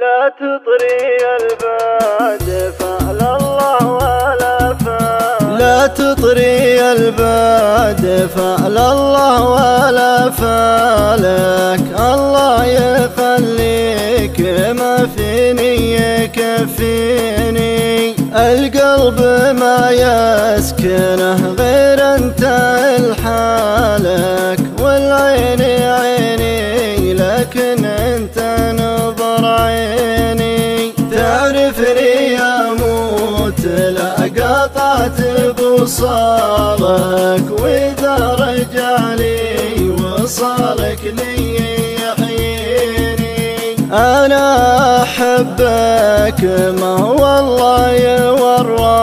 لا تطري الباد فعل الله ولا فعل، لا تطري الباد فعل الله ولا فعلك. الله يخليك ما فيني يكفيني، القلب ما يسكنه غير انت لحالك، والعين عيني لكن انت نظر عيني. تعرفني اموت لا قطعت بوصالك، واذا رجع لي وصالك لي يحييني. انا احبك ما والله يورالك،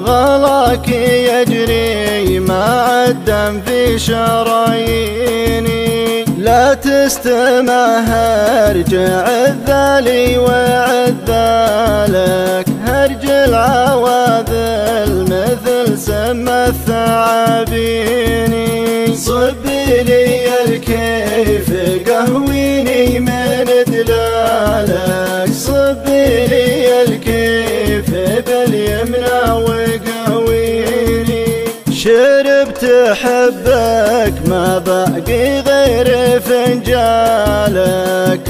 غلاك يجري مع الدم في شراييني. لا تستمع ارجع الذالي وعذالك، هرج العواذل مثل سم الثعابيني. صبي لي الكيف قهويني من دلالك، صبي لي الكيف باليمنى وقهويني. شربت حبك ما باقي غير فنجالك،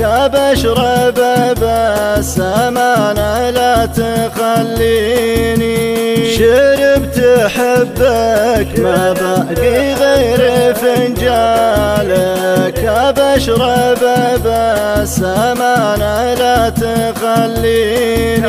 ابشرب بس امانه لا تخليني. شربت حبك ما باقي غير فنجالك، ابشرب بس امانه لا تخليني.